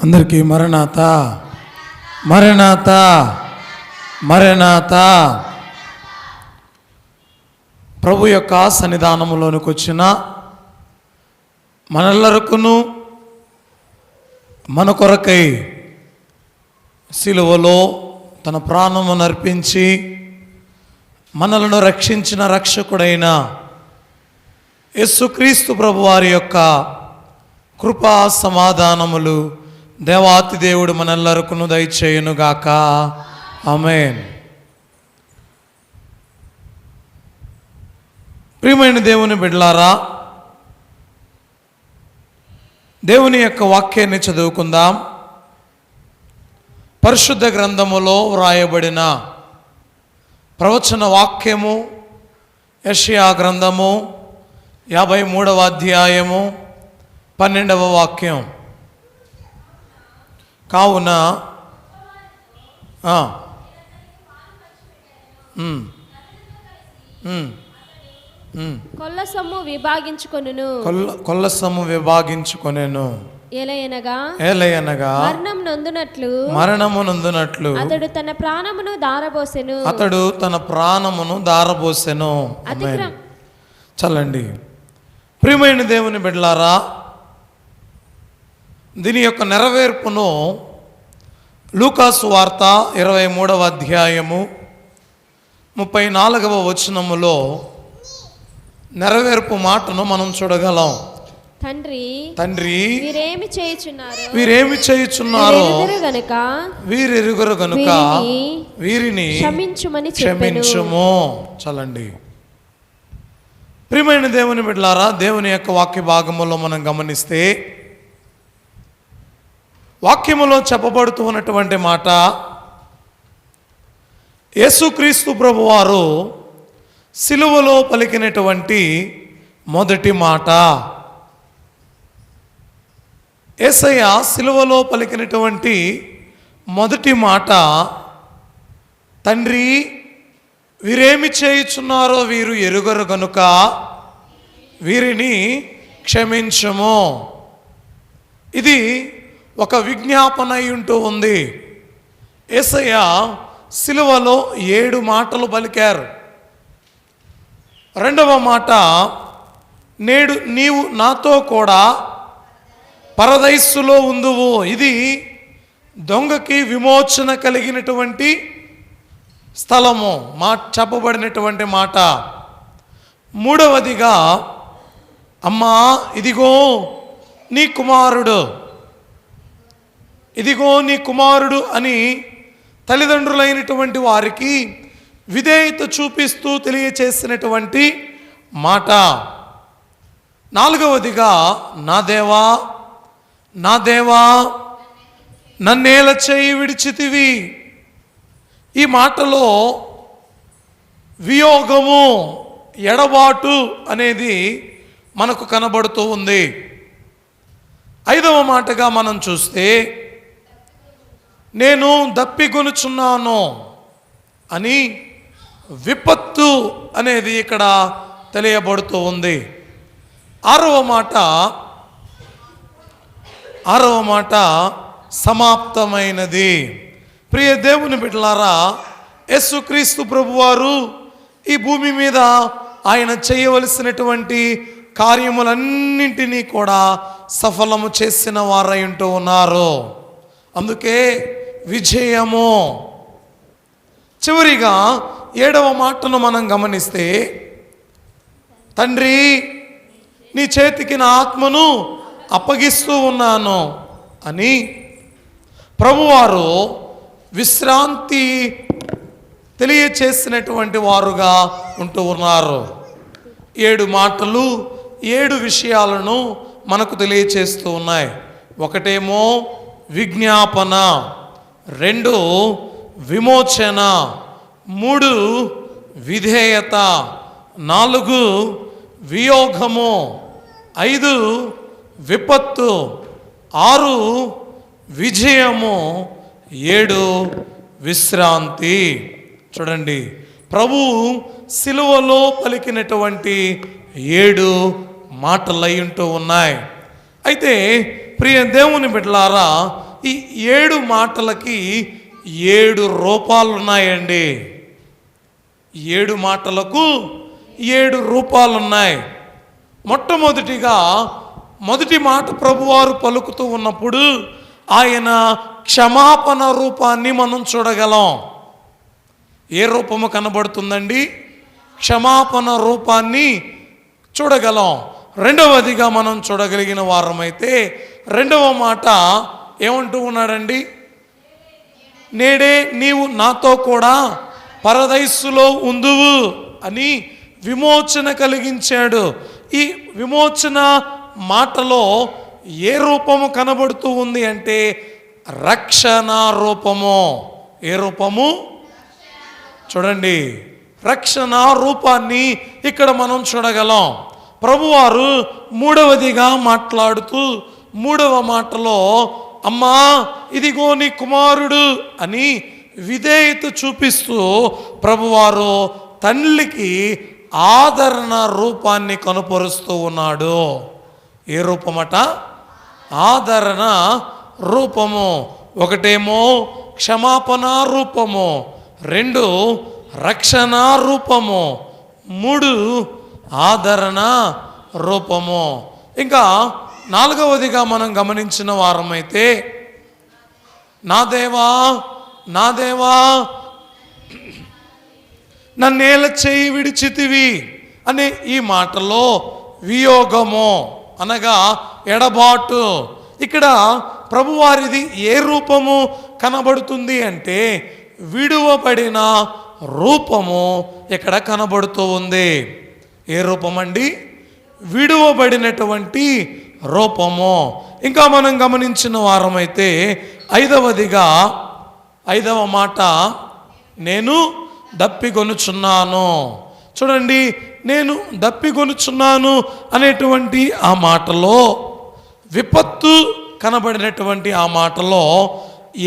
అందరికీ మరణాత మరణాత మరణాత. ప్రభు యొక్క సన్నిధానములోనికి వచ్చిన మనెల్లరకును మన కొరకై సిలువలో తన ప్రాణమును అర్పించి మనలను రక్షించిన రక్షకుడైన యేసుక్రీస్తు ప్రభువారి యొక్క కృపా సమాధానములు దేవాతి దేవుడు మనెల్లరకును దయచేయునుగాక. ఆమేన్. ప్రియమైన దేవుని బిడ్డలారా, దేవుని యొక్క వాక్యాన్ని చదువుకుందాం. పరిశుద్ధ గ్రంథములో వ్రాయబడిన ప్రవచన వాక్యము యెషయా గ్రంథము 53వ అధ్యాయము 12వ వాక్యం. కావున కొల్ల సొమ్ము విభాగించుకొనెను. ఏలయనగా మరణము నొందునట్లు అతడు తన ప్రాణమును దారబోసెను. చల్లండి. ప్రియమైన దేవుని బిడ్డలారా, దీని యొక్క నెరవేర్పును లూకాసు వార్త 23వ అధ్యాయము 34వ వచనములో నెరవేర్పు మాటను మనం చూడగలం. తండ్రి వీరేమి చేయుచున్నారో వీరెరుగరు గనుక వీరిని క్షమించుము. చలండి. ప్రియమైన దేవుని బిడ్డలారా, దేవుని యొక్క వాక్య భాగములో మనం గమనిస్తే వాక్యములో చెప్పబడుతూ ఉన్నటువంటి మాట, యేసుక్రీస్తు ప్రభువారు సిలువలో పలికినటువంటి మొదటి మాట. యేసయ్య సిలువలో పలికినటువంటి మొదటి మాట, తండ్రి వీరేమి చేయుచున్నారో వీరు ఎరుగరు గనుక వీరిని క్షమించుము. ఇది ఒక విజ్ఞాపన అయి ఉంటూ ఉంది. యేసయ్య సిలువలో 7 మాటలు పలికారు. రెండవ మాట, నేడు నీవు నాతో కూడా పరదైస్సులో ఉందువు. ఇది దొంగకి విమోచన కలిగినటువంటి స్థలము చెప్పబడినటువంటి మాట. మూడవదిగా, అమ్మా ఇదిగో నీ కుమారుడు, ఇదిగో నీ కుమారుడు అని తల్లిదండ్రులైనటువంటి వారికి విధేయత చూపిస్తూ తెలియచేసినటువంటి మాట. నాలుగవదిగా, నా దేవా నా దేవా నన్నేల చేయి విడిచితివి. ఈ మాటలో వియోగము, ఎడబాటు అనేది మనకు కనబడుతూ ఉంది. ఐదవ మాటగా మనం చూస్తే, నేను దప్పిగొనుచున్నాను అని విపత్తు అనేది ఇక్కడ తెలియబడుతూ ఉంది. ఆరవ మాట సమాప్తమైనది. ప్రియ దేవుని బిడ్డలారా, యేసుక్రీస్తు ప్రభువారు ఈ భూమి మీద ఆయన చేయవలసినటువంటి కార్యములన్నింటినీ కూడా సఫలము చేసిన వారై ఉంటూ ఉన్నారు. అందుకే విజయము. చివరిగా 7వ మాటను మనం గమనిస్తే, తండ్రి నీ చేతికి నా ఆత్మను అప్పగిస్తూ ఉన్నాను అని ప్రభువారు విశ్రాంతి తెలియచేసినటువంటి వారుగా ఉంటూ ఉన్నారు. 7 మాటలు 7 విషయాలను మనకు తెలియచేస్తూ ఉన్నాయి. ఒకటేమో విజ్ఞాపన, 2 విమోచన, 3 విధేయత, 4 వియోగము, 5 విపత్తు, 6 విజయము, 7 విశ్రాంతి. చూడండి, ప్రభు సిలువలో పలికినటువంటి 7 మాటలు అయి ఉంటూ ఉన్నాయి. అయితే ప్రియ దేవుని బిడ్డలారా, ఈ 7 మాటలకి 7 రూపాలు ఉన్నాయండి. 7 మాటలకు 7 రూపాలు ఉన్నాయి. మొట్టమొదటిగా మొదటి మాట ప్రభువారు పలుకుతూ ఉన్నప్పుడు ఆయన క్షమాపణ రూపాన్ని మనం చూడగలం. ఏ రూపము కనబడుతుందండి? క్షమాపణ రూపాన్ని చూడగలం. రెండవదిగా మనం చూడగలిగిన వారమైతే రెండవ మాట ఏమంటూ ఉన్నాడండి? నేడే నీవు నాతో కూడా పరదైస్సులో ఉందువు అని విమోచన కలిగించాడు. ఈ విమోచన మాటలో ఏ రూపము కనబడుతూ ఉంది అంటే రక్షణ రూపము. ఏ రూపము? చూడండి, రక్షణ రూపాన్ని ఇక్కడ మనం చూడగలం. ప్రభువారు మూడవదిగా మాట్లాడుతూ 3వ మాటలో అమ్మా ఇదిగో నీ కుమారుడు అని విధేయత చూపిస్తూ ప్రభువారు తండ్రికి ఆదరణ రూపాన్ని కనుపరుస్తూ ఉన్నాడు. ఏ రూపమట? ఆదరణ రూపము. ఒకటేమో క్షమాపణ రూపము, 2 రక్షణ రూపము, 3 ఆదరణ రూపము. ఇంకా 4వదిగా మనం గమనించిన వారమైతే నా దేవా నా దేవా నన్నేల చేయి విడిచితివి అనే ఈ మాటలో వియోగము అనగా ఎడబాటు. ఇక్కడ ప్రభువారిది ఏ రూపము కనబడుతుంది అంటే విడువబడిన రూపము ఇక్కడ కనబడుతూ ఉంది. ఏ రూపమండి? విడువబడినటువంటి రూపము. ఇంకా మనం గమనించిన వారమైతే 5వ మాట నేను దప్పికొనుచున్నాను. చూడండి, నేను దప్పికొనుచున్నాను అనేటువంటి ఆ మాటలో విపత్తు కనబడినటువంటి ఆ మాటలో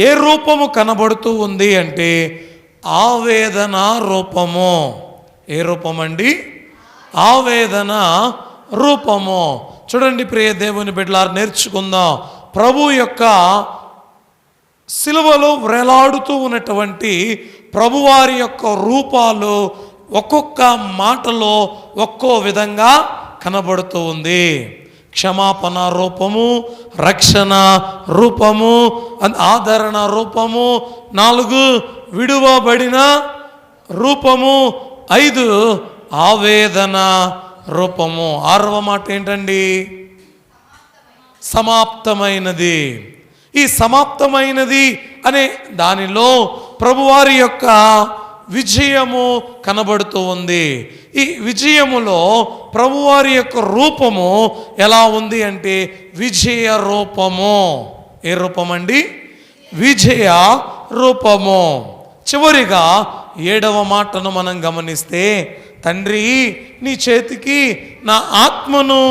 ఏ రూపము కనబడుతూ ఉంది అంటే ఆవేదన రూపము. ఏ రూపమండి? ఆవేదన రూపము. చూడండి ప్రియ దేవుని బిడ్డలారా, నేర్చుకుందాం. ప్రభు యొక్క సిలువలో వ్రేలాడుతూ ఉన్నటువంటి ప్రభువారి యొక్క రూపాలు ఒక్కొక్క మాటలో ఒక్కో విధంగా కనబడుతూ ఉంది. క్షమాపణ రూపము, రక్షణ రూపము, ఆదరణ రూపము, 4 విడువబడిన రూపము, 5 ఆవేదన రూపము. 6వ మాట ఏంటండి? సమాప్తమైనది. ఈ సమాప్తమైనది అనే దానిలో ప్రభువారి యొక్క విజయము కనబడుతూ ఉంది. ఈ విజయములో ప్రభువారి యొక్క రూపము ఎలా ఉంది అంటే విజయ రూపము. ఏ రూపమండి? విజయ రూపము. చివరిగా 7వ మాటను మనం గమనిస్తే తండ్రి నీ చేతికి నా ఆత్మను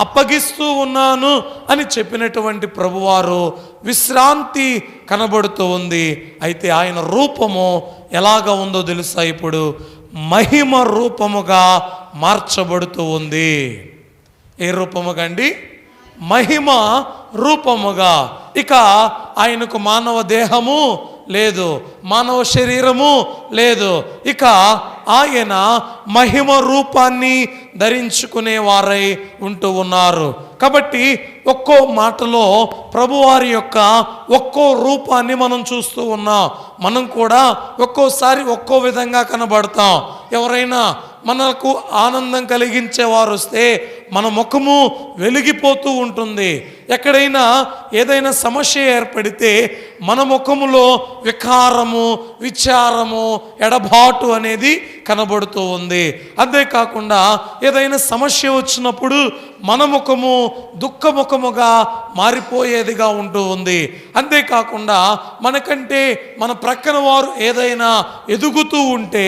అప్పగిస్తూ ఉన్నాను అని చెప్పినటువంటి ప్రభువారు విశ్రాంతి కనబడుతూ ఉంది. అయితే ఆయన రూపము ఎలాగ ఉందో తెలుసా? ఇప్పుడు మహిమ రూపముగా మార్చబడుతూ ఉంది. ఏ రూపముగా అండి? మహిమ రూపముగా. ఇక ఆయనకు మానవ దేహము లేదు, మానవ శరీరము లేదు. ఇక ఆయన మహిమ రూపాన్ని ధరించుకునే వారై ఉంటూ ఉన్నారు. కాబట్టి ఒక్కో మాటలో ప్రభువారి యొక్క ఒక్కో రూపాన్ని మనం చూస్తూ ఉన్నాం. మనం కూడా ఒక్కోసారి ఒక్కో విధంగా కనబడతాం. ఎవరైనా మనకు ఆనందం కలిగించేవారు వస్తే మన ముఖము వెలిగిపోతూ ఉంటుంది. ఎక్కడైనా ఏదైనా సమస్య ఏర్పడితే మన ముఖములో వికారము, విచారము, ఎడబాటు అనేది కనబడుతూ ఉంది. అంతేకాకుండా ఏదైనా సమస్య వచ్చినప్పుడు మన ముఖము దుఃఖముఖముగా మారిపోయేదిగా ఉంటూ ఉంది. అంతేకాకుండా మనకంటే మన ప్రక్కన వారు ఏదైనా ఎదుగుతూ ఉంటే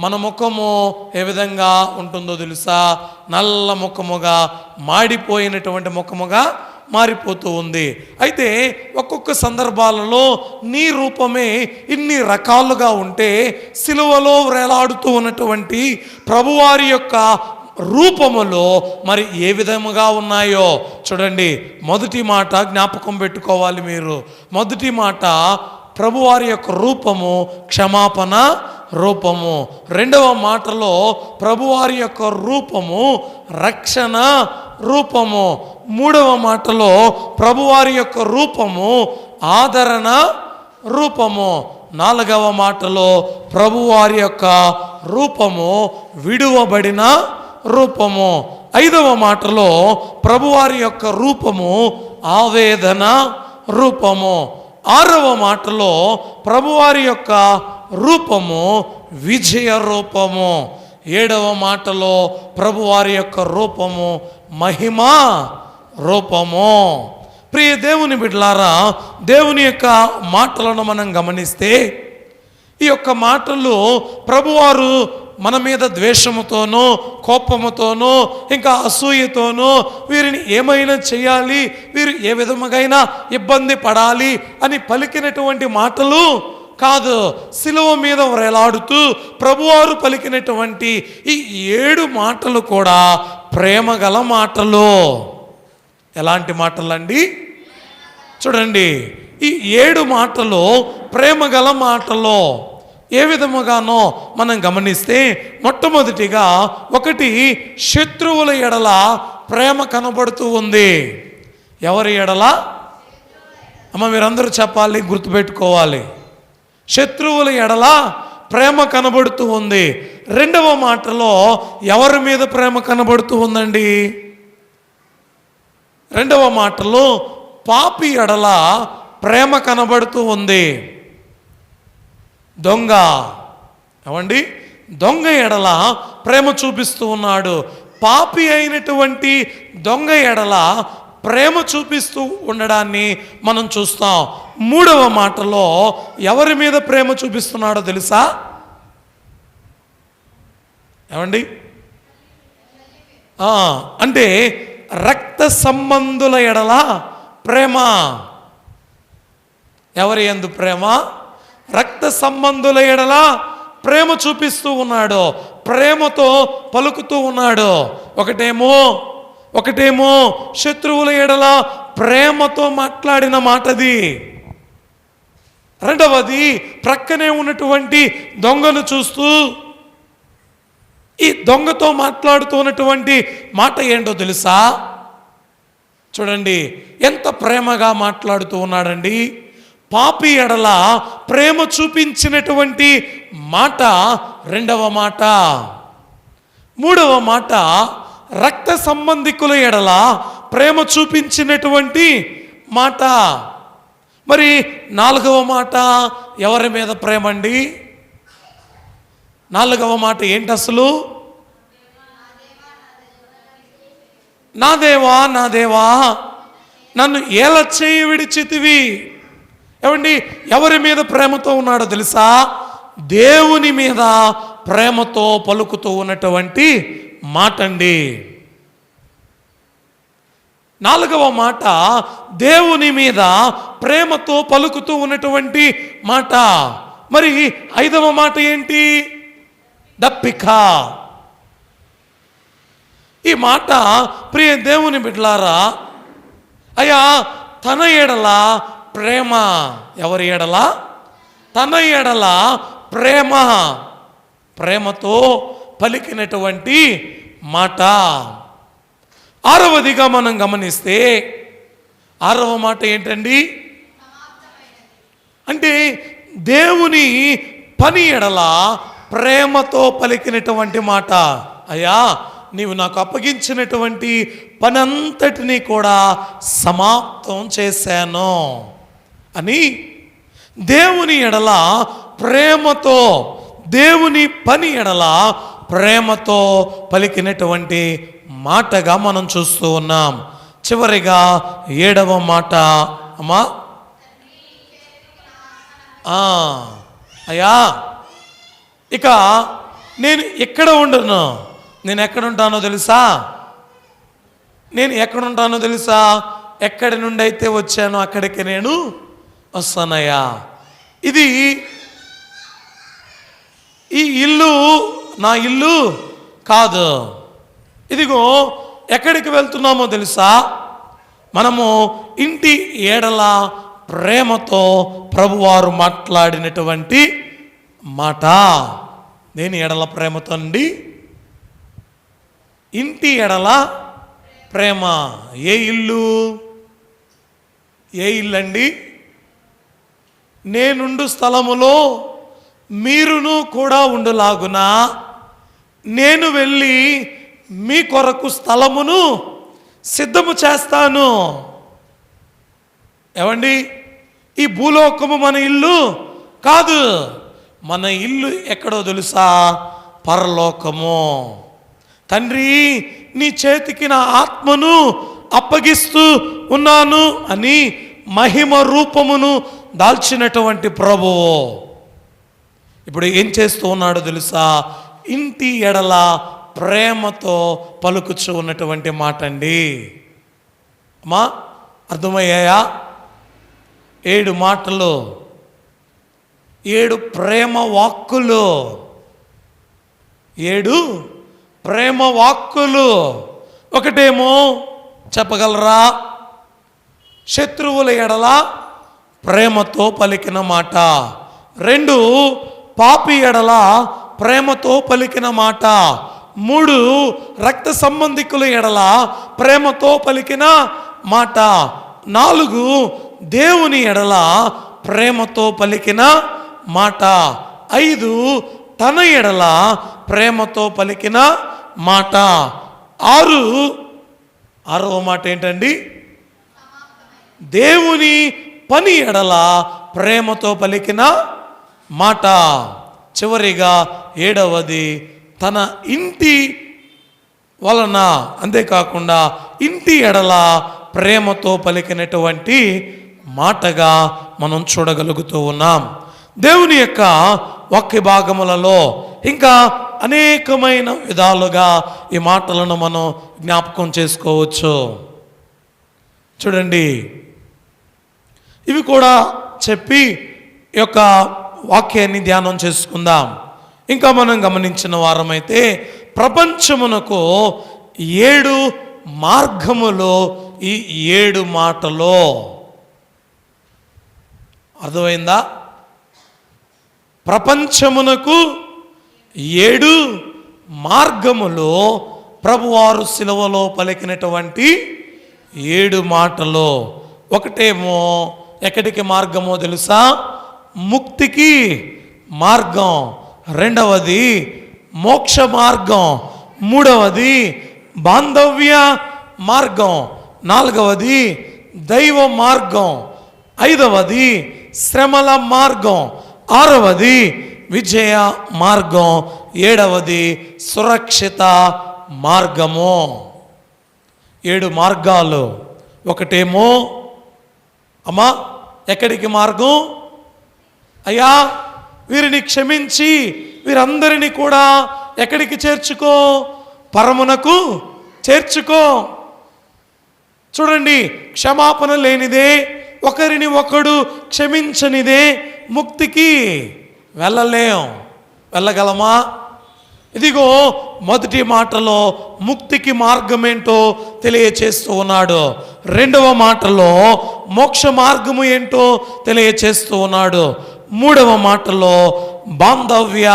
మన ముఖము ఏ విధంగా ఉంటుందో తెలుసా? నల్ల ముఖముగా, మాడిపోయినటువంటి ముఖముగా మారిపోతూ ఉంది. అయితే ఒక్కొక్క సందర్భాలలో నీ రూపమే ఇన్ని రకాలుగా ఉంటే సిలువలో వేలాడుతూ ఉన్నటువంటి ప్రభువారి యొక్క రూపములో మరి ఏ విధముగా ఉన్నాయో చూడండి. మొదటి మాట జ్ఞాపకం పెట్టుకోవాలి మీరు. మొదటి మాట ప్రభువారి యొక్క రూపము క్షమాపణ రూపము. రెండవ మాటలో ప్రభువారి యొక్క రూపము రక్షణ రూపము. మూడవ మాటలో ప్రభువారి యొక్క రూపము ఆదరణ రూపము. నాలుగవ మాటలో ప్రభువారి యొక్క రూపము విడువబడిన రూపము. ఐదవ మాటలో ప్రభువారి యొక్క రూపము ఆవేదన రూపము. ఆరవ మాటలో ప్రభువారి యొక్క రూపము విజయ రూపము. ఏడవ మాటలో ప్రభువారి యొక్క రూపము మహిమ రూపము. ప్రియ దేవుని బిడ్డలారా, దేవుని యొక్క మాటలను మనం గమనిస్తే ఈ యొక్క మాటలు ప్రభువారు మన మీద ద్వేషముతోనో కోపముతోనో ఇంకా అసూయతోనో వీరిని ఏమైనా చేయాలి, వీరు ఏ విధముగైనా ఇబ్బంది పడాలి అని పలికినటువంటి మాటలు కాదు. సిలువ మీద వేలాడుతూ ప్రభువారు పలికినటువంటి ఈ 7 మాటలు కూడా ప్రేమగల మాటలు. ఎలాంటి మాటలండి? చూడండి, ఈ 7 మాటలు ప్రేమగల మాటలు. ఏ విధముగానో మనం గమనిస్తే మొట్టమొదటిగా ఒకటి శత్రువుల ఎడల ప్రేమ కనబడుతూ ఉంది. ఎవరి ఎడల? అమ్మ మీరందరూ చెప్పాలి, గుర్తుపెట్టుకోవాలి. శత్రువుల ఎడల ప్రేమ కనబడుతూ ఉంది. రెండవ మాటలో ఎవరి మీద ప్రేమ కనబడుతూ ఉందండి? రెండవ మాటలో పాపి ఎడల ప్రేమ కనబడుతూ ఉంది. దొంగ ఏమండి? దొంగ ఎడల ప్రేమ చూపిస్తూ ఉన్నాడు. పాపి అయినటువంటి దొంగ ఎడల ప్రేమ చూపిస్తూ ఉండడాన్ని మనం చూస్తాం. మూడవ మాటలో ఎవరి మీద ప్రేమ చూపిస్తున్నాడో తెలుసా? ఏమండి? అంటే రక్త సంబంధుల ఎడల ప్రేమ. ఎవరి యందు ప్రేమ? రక్త సంబంధుల ఎడల ప్రేమ చూపిస్తూ ఉన్నాడు. ప్రేమతో పలుకుతూ ఉన్నాడు. ఒకటేమో శత్రువుల ఎడల ప్రేమతో మాట్లాడిన మాటది. రెండవది ప్రక్కనే ఉన్నటువంటి దొంగను చూస్తూ ఈ దొంగతో మాట్లాడుతున్నటువంటి మాట ఏంటో తెలుసా? చూడండి ఎంత ప్రేమగా మాట్లాడుతూ ఉన్నాడండి. పాపి ఎడల ప్రేమ చూపించినటువంటి మాట రెండవ మాట. మూడవ మాట రక్త సంబంధికుల ఎడల ప్రేమ చూపించినటువంటి మాట. మరి నాలుగవ మాట ఎవరి మీద ప్రేమ అండి? నాలుగవ మాట ఏంటి అసలు? నా దేవా నా దేవా నన్ను ఏల చేయి విడిచితివి. ఏమండి ఎవరి మీద ప్రేమతో ఉన్నాడో తెలుసా? దేవుని మీద ప్రేమతో పలుకుతూ ఉన్నటువంటి మాట అండి. నాలుగవ మాట దేవుని మీద ప్రేమతో పలుకుతూ ఉన్నటువంటి మాట. మరి ఐదవ మాట ఏంటి? దప్పిక. ఈ మాట ప్రియ దేవుని బిడ్డలారా, అయ్యా తన ఎడల ప్రేమ. ఎవరి ఎడల? తన ఎడల ప్రేమ. ప్రేమతో పలికినటువంటి మాట. ఆరవదిగా మనం గమనిస్తే ఆరవ మాట ఏంటండి? అంటే దేవుని పని ఎడల ప్రేమతో పలికినటువంటి మాట. అయ్యా నీవు నాకు అప్పగించినటువంటి పనంతటినీ కూడా సమాప్తం చేశాను అని దేవుని ఎడల ప్రేమతో, దేవుని పని ఎడల ప్రేమతో పలికినటువంటి మాటగా మనం చూస్తూ ఉన్నాం. చివరిగా ఏడవ మాట అమ్మా, అయ్యా ఇక నేను ఎక్కడ ఉండను. నేను ఎక్కడుంటానో తెలుసా? నేను ఎక్కడుంటానో తెలుసా? ఎక్కడి నుండి అయితే వచ్చానో అక్కడికి నేను వస్తానయ్యా. ఇది ఈ ఇల్లు నా ఇల్లు కాదు. ఇదిగో ఎక్కడికి వెళ్తున్నామో తెలుసా? మనము ఇంటి ఏడల ప్రేమతో ప్రభువారు మాట్లాడినటువంటి మాట. నేను ఎడల ప్రేమతో అండి, ఇంటి ఎడల ప్రేమ. ఏ ఇల్లు? ఏ ఇల్లు అండి? నేనుండు స్థలములో మీరును కూడా ఉండులాగున నేను వెళ్ళి మీ కొరకు స్థలమును సిద్ధము చేస్తాను. ఏమండి, ఈ భూలోకము మన ఇల్లు కాదు. మన ఇల్లు ఎక్కడో తెలుసా? పరలోకము. తండ్రి, నీ చేతికి నా ఆత్మను అప్పగిస్తూ ఉన్నాను అని మహిమ రూపమును దాల్చినటువంటి ప్రభువు ఇప్పుడు ఏం చేస్తూ ఉన్నాడో తెలుసా? ఇంటి ఎడల ప్రేమతో పలుకుచూ ఉన్నటువంటి మాట అండి. అమ్మా, అర్థమయ్యాయా? 7 మాటలు, 7 ప్రేమ వాక్కులు, 7 ప్రేమ వాక్కులు. ఒకటేమో చెప్పగలరా? శత్రువుల ఎడల ప్రేమతో పలికిన మాట. 2 పాపి ఎడల ప్రేమతో పలికిన మాట. 3 రక్త సంబంధికుల ఎడల ప్రేమతో పలికిన మాట. 4 దేవుని ఎడల ప్రేమతో పలికిన మాట. 5 తన ఎడల ప్రేమతో పలికిన మాట. 6వ మాట ఏంటండి? దేవుని పని ఎడల ప్రేమతో పలికిన మాట. చివరిగా 7వది తన ఇంటి వలన, అంతేకాకుండా ఇంటి ఎడల ప్రేమతో పలికినటువంటి మాటగా మనం చూడగలుగుతూ ఉన్నాం. దేవుని యొక్క వాక్య భాగములలో ఇంకా అనేకమైన విధాలుగా ఈ మాటలను మనం జ్ఞాపకం చేసుకోవచ్చు. చూడండి, ఇవి కూడా చెప్పి ఈ యొక్క వాక్యాన్ని ధ్యానం చేసుకుందాం. ఇంకా మనం గమనించిన వారమైతే ప్రపంచమునకు 7 మార్గములు ఈ 7 మాటలో. అర్థమైందా? ప్రపంచమునకు 7 మార్గములు ప్రభువారు సిలువలో పలికినటువంటి 7 మాటలు. ఒకటేమో ఎక్కడికి మార్గమో తెలుసా? ముక్తికి మార్గం. 2వది మోక్ష మార్గం. 3వది బాంధవ్య మార్గం. 4వది దైవ మార్గం. 5వది శ్రమల మార్గం. 6వది విజయ మార్గం. 7వది సురక్షిత మార్గము. 7 మార్గాలు. ఒకటేమో అమ్మా ఎక్కడికి మార్గం? అయ్యా, వీరిని క్షమించి వీరందరినీ కూడా ఎక్కడికి చేర్చుకో? పరమునకు చేర్చుకో. చూడండి, క్షమాపణ లేనిదే, ఒకరిని ఒకడు క్షమించనిదే ముక్తికి వెళ్ళలేం. వెళ్ళగలమా? ఇదిగో మొదటి మాటలో ముక్తికి మార్గం ఏంటో తెలియచేస్తూ ఉన్నాడు. 2వ మాటలో మోక్ష మార్గము ఏంటో తెలియచేస్తూ ఉన్నాడు. 3వ మాటలో బాంధవ్య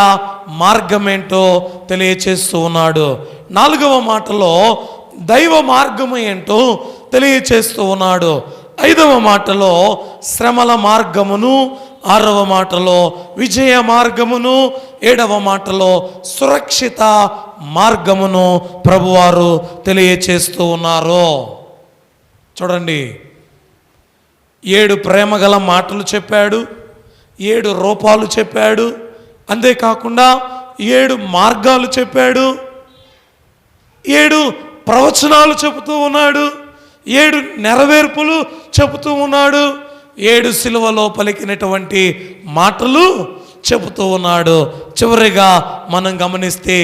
మార్గం ఏంటో తెలియచేస్తూ ఉన్నాడు. 4వ మాటలో దైవ మార్గము ఏంటో తెలియచేస్తూ ఉన్నాడు. 5వ మాటలో శ్రమల మార్గమును, 6వ మాటలో విజయ మార్గమును, 7వ మాటలో సురక్షిత మార్గమును ప్రభువారు తెలియచేస్తూ ఉన్నారు. చూడండి, 7 ప్రేమగల మాటలు చెప్పాడు, 7 రూపాలు చెప్పాడు, అంతేకాకుండా 7 మార్గాలు చెప్పాడు, 7 ప్రవచనాలు చెబుతూ ఉన్నాడు, 7 నెరవేర్పులు చెబుతూ ఉన్నాడు, 7 సిలువలో పలికినటువంటి మాటలు చెబుతూ ఉన్నాడు. చివరిగా మనం గమనిస్తే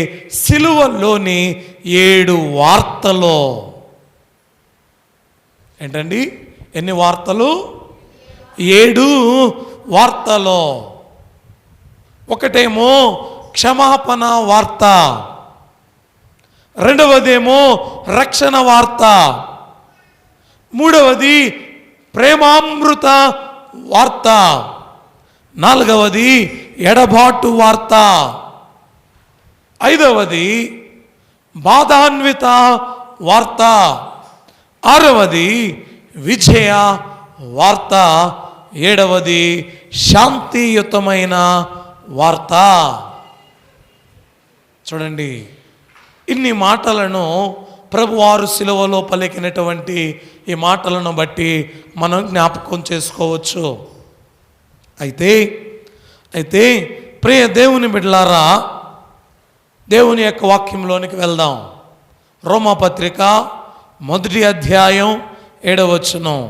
సిలువలోని 7 వార్తలు. ఏంటండి? ఎన్ని వార్తలు? 7 వార్తలు. ఒకటేమో క్షమాపణ వార్త, రెండవదేమో రక్షణ వార్త, మూడవది ప్రేమామృత వార్త, నాలుగవది ఎడబాటు వార్త, ఐదవది బాధాన్విత వార్త, ఆరవది విజయ వార్త, ఏడవది శాంతియుతమైన వార్త. చూడండి, ఇన్ని మాటలను ప్రభువారు శిలువలో పలికినటువంటి ఈ మాటలను బట్టి మనం జ్ఞాపకం చేసుకోవచ్చు. అయితే ప్రియ దేవుని బిడ్డలారా, దేవుని యొక్క వాక్యంలోనికి వెళ్దాం. రోమాపత్రిక 1వ అధ్యాయం 7వ వచనం.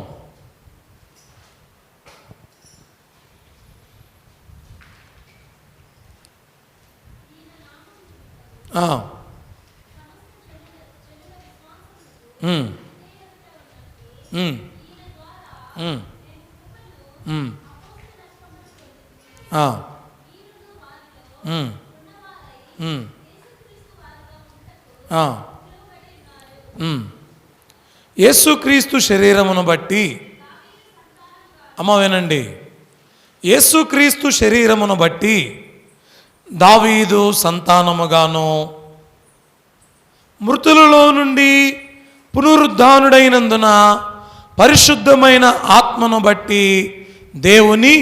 యేసుక్రీస్తు శరీరమును బట్టి, అమ్మ వినండి, యేసుక్రీస్తు శరీరమును బట్టి దావీదు సంతానముగాను, మృతులలో నుండి పునరుద్ధానుడైనందున పరిశుద్ధమైన ఆత్మను బట్టి దేవుని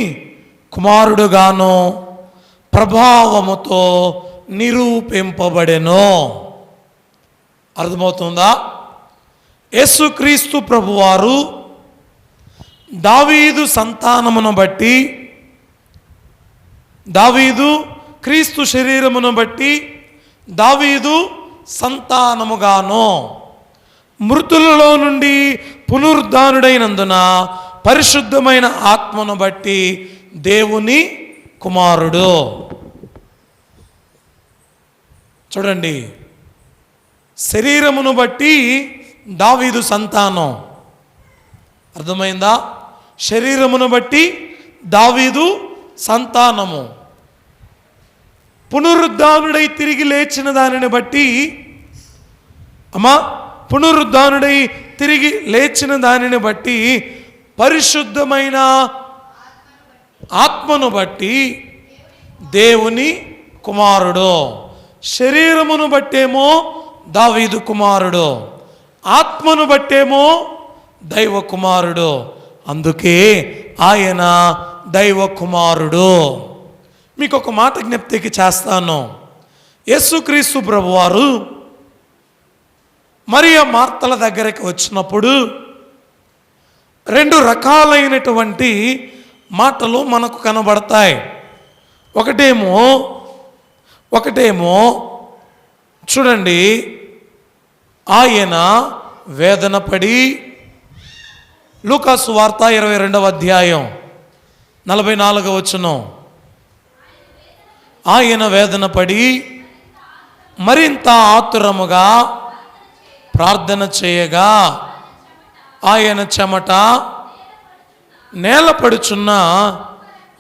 కుమారుడుగాను ప్రభావముతో నిరూపింపబడెను. అర్థమవుతుందా? యేసుక్రీస్తు ప్రభువారు దావీదు సంతానమును బట్టి, దావీదు క్రీస్తు శరీరమును బట్టి దావీదు సంతానముగాను, మృతులలో నుండి పునరుద్ధానుడైనందున పరిశుద్ధమైన ఆత్మను బట్టి దేవుని కుమారుడు. చూడండి, శరీరమును బట్టి దావీదు సంతానం. అర్థమైందా? శరీరమును బట్టి దావీదు సంతానము. పునరుద్ధానుడై తిరిగి లేచిన దానిని బట్టి, అమ్మా, పునరుద్ధానుడై తిరిగి లేచిన దానిని బట్టి పరిశుద్ధమైన ఆత్మను బట్టి దేవుని కుమారుడు. శరీరమును బట్టేమో దావీదు కుమారుడు, ఆత్మను బట్టేమో దైవ కుమారుడు. అందుకే ఆయన దైవ కుమారుడు. మీకు ఒక మాట జ్ఞప్తికి చేస్తాను. యేసుక్రీస్తు ప్రభువారు మరియ మార్తల దగ్గరికి వచ్చినప్పుడు 2 రకాలైనటువంటి మాటలు మనకు కనబడతాయి. ఒకటేమో చూడండి, ఆయన వేదన పడి, లూకాసు వార్త 22వ అధ్యాయం 44వ వచనం, ఆయన వేదన పడి మరింత ఆతురముగా ప్రార్థన చేయగా ఆయన చెమట నేలపడుచున్న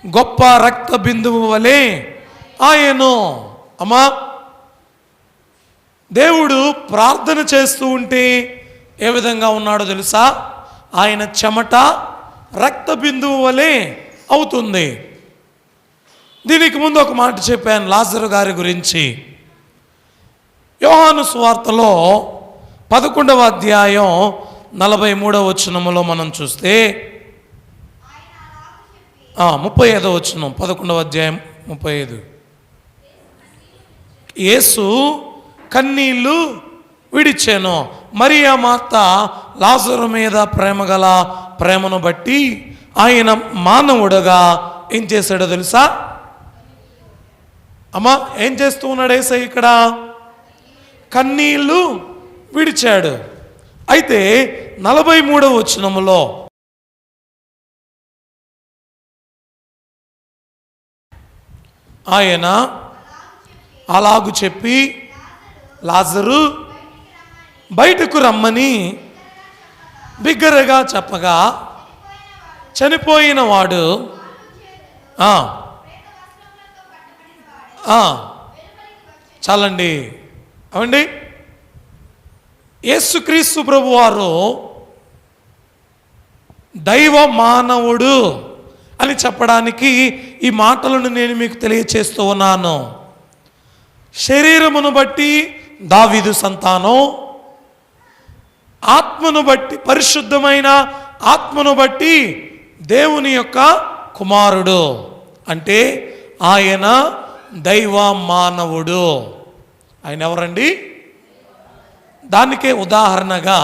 గొప్ప రక్త బిందువు వలె ఆయను. అమ్మా, దేవుడు ప్రార్థన చేస్తూ ఉంటే ఏ విధంగా ఉన్నాడో తెలుసా? ఆయన చెమట రక్త బిందువు వలె అవుతుంది. దీనికి ముందు ఒక మాట చెప్పాను లాజరు గారి గురించి. యోహాను సువార్తలో 11వ అధ్యాయం 43వ వచనములో మనం చూస్తే 35వ వచనం, 11వ అధ్యాయం 35, యేసు కన్నీళ్ళు విడిచాను. మరియా మాత లాజరు మీద ప్రేమగల ప్రేమను బట్టి ఆయన మానవుడుగా ఏం చేశాడో తెలుసా? అమ్మా, ఏం చేస్తూ ఉన్నాడు యేసయ్య ఇక్కడ? కన్నీళ్ళు విడిచాడు. అయితే 43వ వచనములో ఆయన అలాగు చెప్పి లాజరు బయటకు రమ్మని బిగ్గరగా చెప్పగా చనిపోయిన వాడు చాలండి అవండి యేసుక్రీస్తు ప్రభువారు దైవ మానవుడు అని చెప్పడానికి ఈ మాటలను నేను మీకు తెలియచేస్తూ ఉన్నాను. శరీరమును బట్టి దావీదు సంతానం, ఆత్మను బట్టి పరిశుద్ధమైన ఆత్మను బట్టి దేవుని యొక్క కుమారుడు, అంటే ఆయన దైవ మానవుడు. ఆయన ఎవరండి? దానికే ఉదాహరణగా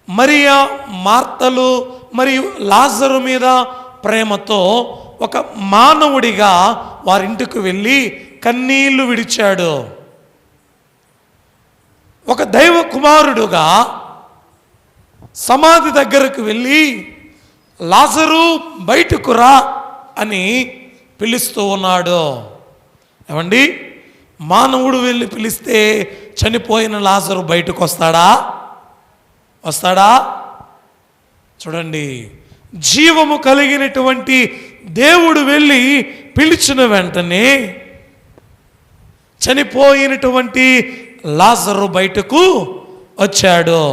మరియా, మార్తలు మరియు లాజరు మీద ప్రేమతో ఒక మానవుడిగా వారింటికి వెళ్ళి కన్నీళ్లు విడిచాడు. ఒక దైవ కుమారుడుగా సమాధి దగ్గరకు వెళ్ళి లాజరు బయటకు రా అని పిలుస్తూ ఉన్నాడు. ఏమండి, మానవుడు వెళ్ళి పిలిస్తే చనిపోయిన లాజరు బయటకు వస్తాడా? చూడండి, జీవము కలిగినటువంటి దేవుడు వెళ్ళి పిలిచిన వెంటనే చనిపోయినటువంటి లాజరు బయటకు వచ్చాడు.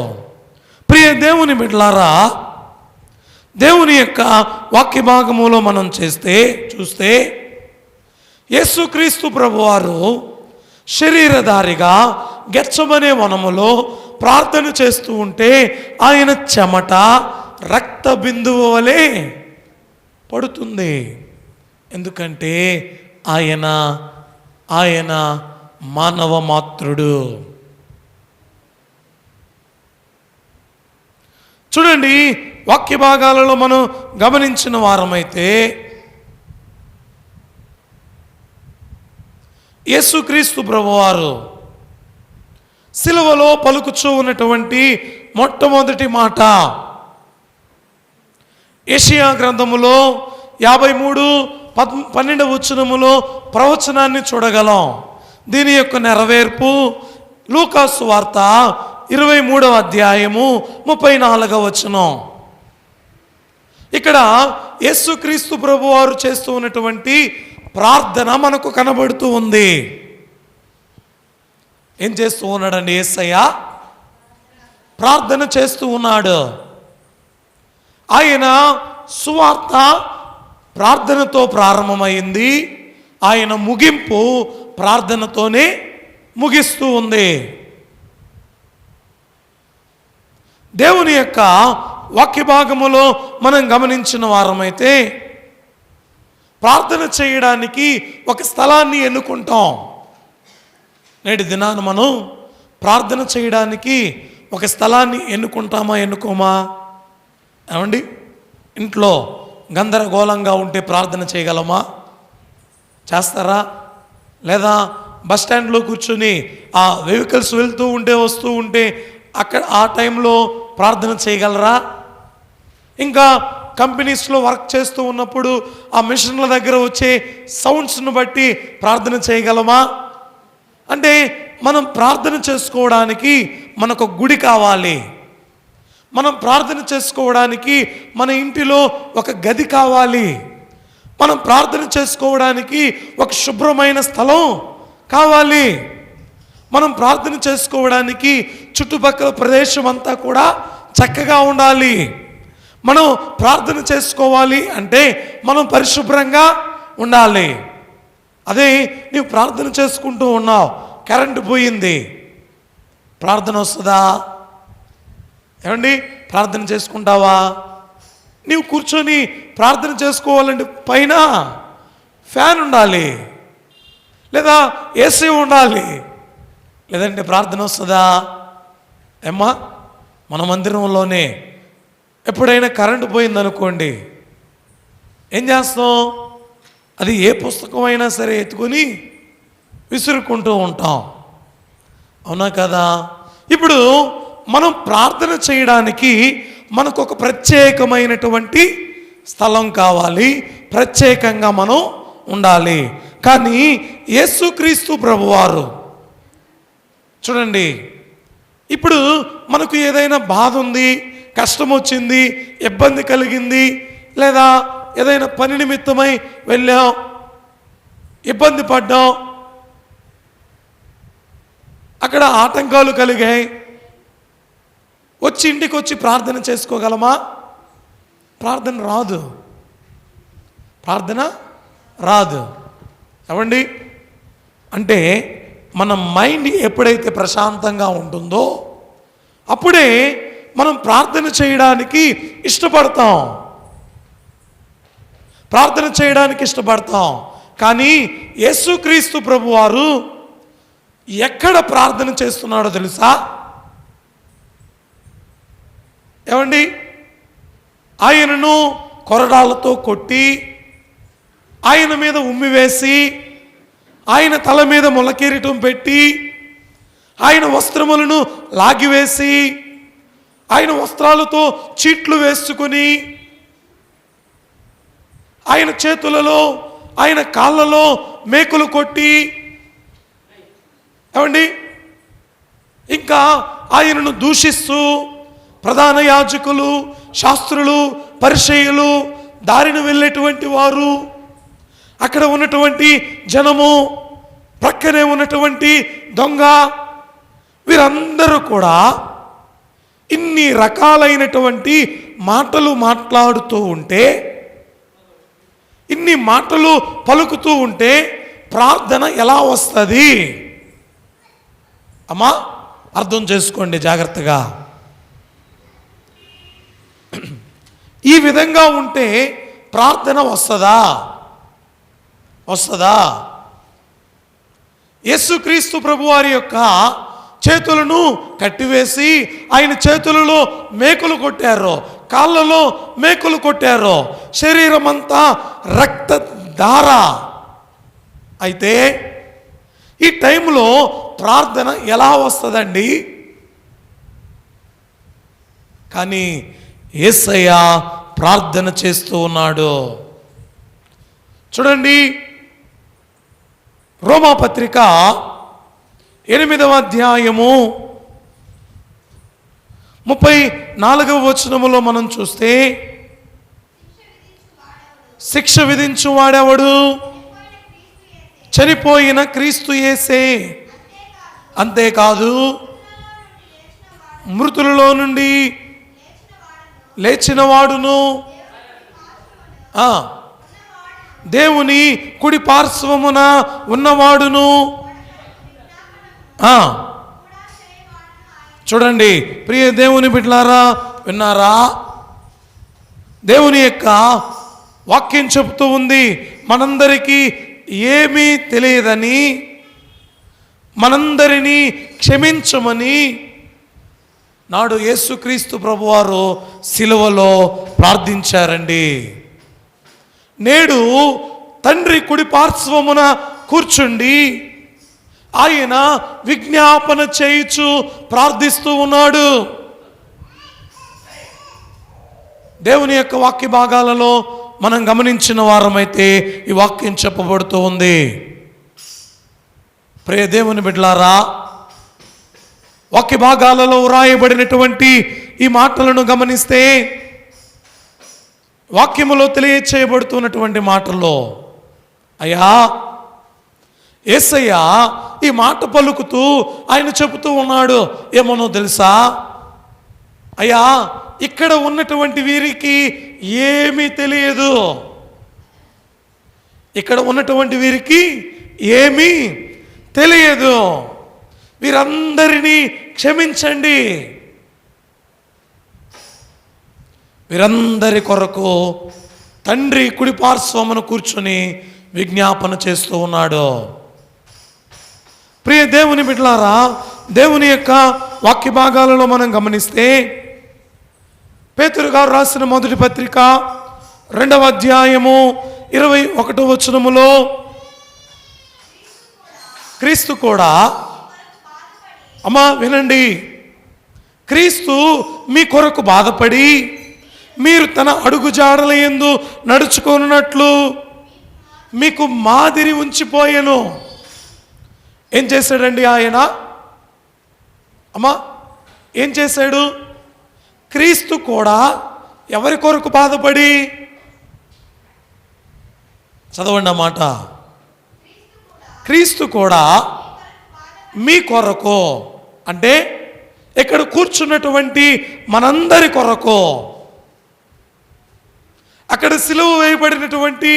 ప్రియ దేవుని బిడ్డలారా, దేవుని యొక్క వాక్య భాగములో మనం చూస్తే యేసుక్రీస్తు ప్రభువారు శరీరధారిగా గెత్సెమనే వనములో ప్రార్థన చేస్తూ ఉంటే ఆయన చెమట రక్త బిందువు వలె పడుతుంది. ఎందుకంటే ఆయన మానవ మాత్రుడు. చూడండి, వాక్య భాగాలలో మనం గమనించిన వారమైతే యేసుక్రీస్తు ప్రభువారు సిలువలో పలుకుచూ ఉన్నటువంటి మొట్టమొదటి మాట యెషయా గ్రంథములో 53:12 వచనములో ప్రవచనాన్ని చూడగలం. దీని యొక్క నెరవేర్పు లూకాసు వార్త 23వ అధ్యాయము 34వ వచనం. ఇక్కడ యేసుక్రీస్తు ప్రభువారు చేస్తూ ఉన్నటువంటి ప్రార్థన మనకు కనబడుతూ ఉంది. ఏం చేస్తూ ఉన్నాడండి? యేసయ్య ప్రార్థన చేస్తూ ఉన్నాడు. ఆయన సువార్త ప్రార్థనతో ప్రారంభమైంది, ఆయన ముగింపు ప్రార్థనతోనే ముగిస్తూ ఉంది. దేవుని యొక్క వాక్య భాగములో మనం గమనించిన వారమైతే ప్రార్థన చేయడానికి ఒక స్థలాన్ని ఎన్నుకుంటాం. నేటి దినాన మనం ప్రార్థన చేయడానికి ఒక స్థలాన్ని ఎన్నుకుంటామా, ఎన్నుకోమా? ఏమండి, ఇంట్లో గందరగోళంగా ఉంటే ప్రార్థన చేయగలమా? చేస్తారా? లేదా బస్ స్టాండ్లో కూర్చొని ఆ వెహికల్స్ వెళ్తూ ఉంటే వస్తూ ఉంటే అక్కడ ఆ టైంలో ప్రార్థన చేయగలరా? ఇంకా కంపెనీస్లో వర్క్ చేస్తూ ఉన్నప్పుడు ఆ మిషన్ల దగ్గర వచ్చే సౌండ్స్ను బట్టి ప్రార్థన చేయగలమా? అంటే మనం ప్రార్థన చేసుకోవడానికి మనకు గుడి కావాలి. మనం ప్రార్థన చేసుకోవడానికి మన ఇంటిలో ఒక గది కావాలి. మనం ప్రార్థన చేసుకోవడానికి ఒక శుభ్రమైన స్థలం కావాలి. మనం ప్రార్థన చేసుకోవడానికి చుట్టుపక్కల ప్రదేశం అంతా కూడా చక్కగా ఉండాలి. మనం ప్రార్థన చేసుకోవాలి అంటే మనం పరిశుభ్రంగా ఉండాలి. అదే నీవు ప్రార్థన చేసుకుంటూ ఉన్నావు, కరెంటు పోయింది, ప్రార్థన వస్తుందా? ఏమండి, ప్రార్థన చేసుకుంటావా? నీవు కూర్చొని ప్రార్థన చేసుకోవాలంటే పైన ఫ్యాన్ ఉండాలి, లేదా ఏసీ ఉండాలి, లేదంటే ప్రార్థన వస్తుందా? ఏమ్మా, మన మందిరంలోనే ఎప్పుడైనా కరెంటు పోయిందనుకోండి, ఏం చేస్తాం? అది ఏ పుస్తకం అయినా సరే ఎత్తుకొని విసురుకుంటూ ఉంటాం. అవునా కదా? ఇప్పుడు మనం ప్రార్థన చేయడానికి మనకు ఒక ప్రత్యేకమైనటువంటి స్థలం కావాలి, ప్రత్యేకంగా మనం ఉండాలి. కానీ యేసుక్రీస్తు ప్రభువారు చూడండి, ఇప్పుడు మనకు ఏదైనా బాధ ఉంది, కష్టం వచ్చింది, ఇబ్బంది కలిగింది, లేదా ఏదైనా పని నిమిత్తమై వెళ్ళాం, ఇబ్బంది పడ్డాం, అక్కడ ఆటంకాలు కలిగాయి. వచ్చి ఇంటికి వచ్చి ప్రార్థన చేసుకోగలమా? ప్రార్థన రాదు. ఏమండి? అంటే మన మైండ్ ఎప్పుడైతే ప్రశాంతంగా ఉంటుందో అప్పుడే మనం ప్రార్థన చేయడానికి ఇష్టపడతాం. కానీ యేసుక్రీస్తు ప్రభువారు ఎక్కడ ప్రార్థన చేస్తున్నాడో తెలుసా? ఏమండి? ఆయనను కొరడాలతో కొట్టి, ఆయన మీద ఉమ్మివేసి, ఆయన తల మీద ముళ్ళకిరీటం పెట్టి, ఆయన వస్త్రములను లాగివేసి, ఆయన వస్త్రాలతో చీట్లు వేసుకుని, ఆయన చేతులలో ఆయన కాళ్ళలో మేకులు కొట్టి, ఏమండి, ఇంకా ఆయనను దూషిస్తూ ప్రధాన యాజకులు, శాస్త్రులు, పరిసయ్యులు, దారిని వెళ్ళేటువంటి వారు, అక్కడ ఉన్నటువంటి జనము, ప్రక్కనే ఉన్నటువంటి దొంగ, వీరందరూ కూడా ఇన్ని రకాలైనటువంటి మాటలు మాట్లాడుతూ ఉంటే, ఇన్ని మాటలు పలుకుతూ ఉంటే ప్రార్థన ఎలా వస్తుంది? అమ్మా, అర్థం చేసుకోండి జాగ్రత్తగా. ఈ విధంగా ఉంటే ప్రార్థన వస్తుందా? యేసుక్రీస్తు ప్రభువారి యొక్క చేతులను కట్టివేసి ఆయన చేతులలో మేకులు కొట్టారు, కాళ్ళలో మేకులు కొట్టారు, శరీరం అంతా రక్తధార. అయితే ఈ టైంలో ప్రార్థన ఎలా వస్తుందండి? కానీ యేసయ్య ప్రార్థన చేస్తూ ఉన్నాడు. చూడండి, రోమాపత్రిక 8వ అధ్యాయము 34వ వచనములో మనం చూస్తే, శిక్ష విధించువాడెవడు? చనిపోయిన క్రీస్తు యేసే. అంతేకాదు, మృతులలో నుండి లేచిన వాడును, దేవుని కుడి పార్శ్వమున ఉన్నవాడును. చూడండి ప్రియ దేవుని బిడ్డలారా, విన్నారా? దేవుని యొక్క వాక్యం చెబుతూ ఉంది, మనందరికీ ఏమీ తెలియదని మనందరినీ క్షమించమని నాడు యేసుక్రీస్తు ప్రభువారు సిలువలో ప్రార్థించారండి. నేడు తండ్రి కుడి పార్శ్వమున కూర్చుండి ఆయన విజ్ఞాపన చేయుచు ప్రార్థిస్తూ ఉన్నాడు. దేవుని యొక్క వాక్య భాగాలలో మనం గమనించిన వారమైతే ఈ వాక్యం చెప్పబడుతూ ఉంది. ప్రియ దేవుని బిడ్డలారా, వాక్య భాగాలలో వ్రాయబడినటువంటి ఈ మాటలను గమనిస్తే, వాక్యములో తెలియచేయబడుతున్నటువంటి మాటల్లో అయ్యా యేసయ్య ఈ మాట పలుకుతూ ఆయన చెబుతూ ఉన్నాడు ఏమనో తెలుసా? అయ్యా, ఇక్కడ ఉన్నటువంటి వీరికి ఏమీ తెలియదు, ఇక్కడ ఉన్నటువంటి వీరికి ఏమీ తెలియదు, వీరందరినీ క్షమించండి. వీరందరి కొరకు తండ్రి కుడి పార్శ్వమున కూర్చొని విజ్ఞాపన చేస్తూ ఉన్నాడు. ప్రియ దేవుని బిడ్డలారా, దేవుని యొక్క వాక్య భాగాలలో మనం గమనిస్తే, పేతురు గారు రాసిన మొదటి పత్రిక 2వ అధ్యాయము 21వ వచనములో, క్రీస్తు కూడా, అమ్మా వినండి, క్రీస్తు మీ కొరకు బాధపడి మీరు తన అడుగుజాడల యందు నడుచుకొనున్నట్లు మీకు మాదిరి ఉంచిపోయెను. ఏం చేశాడండి ఆయన? అమ్మా ఏం చేశాడు? క్రీస్తు కూడా ఎవరి కొరకు బాధపడి, చదవండి అన్నమాట, క్రీస్తు కూడా మీ కొరకు, అంటే ఇక్కడ కూర్చున్నటువంటి మనందరి కొరకు. అక్కడ సిలువ వేయబడినటువంటి,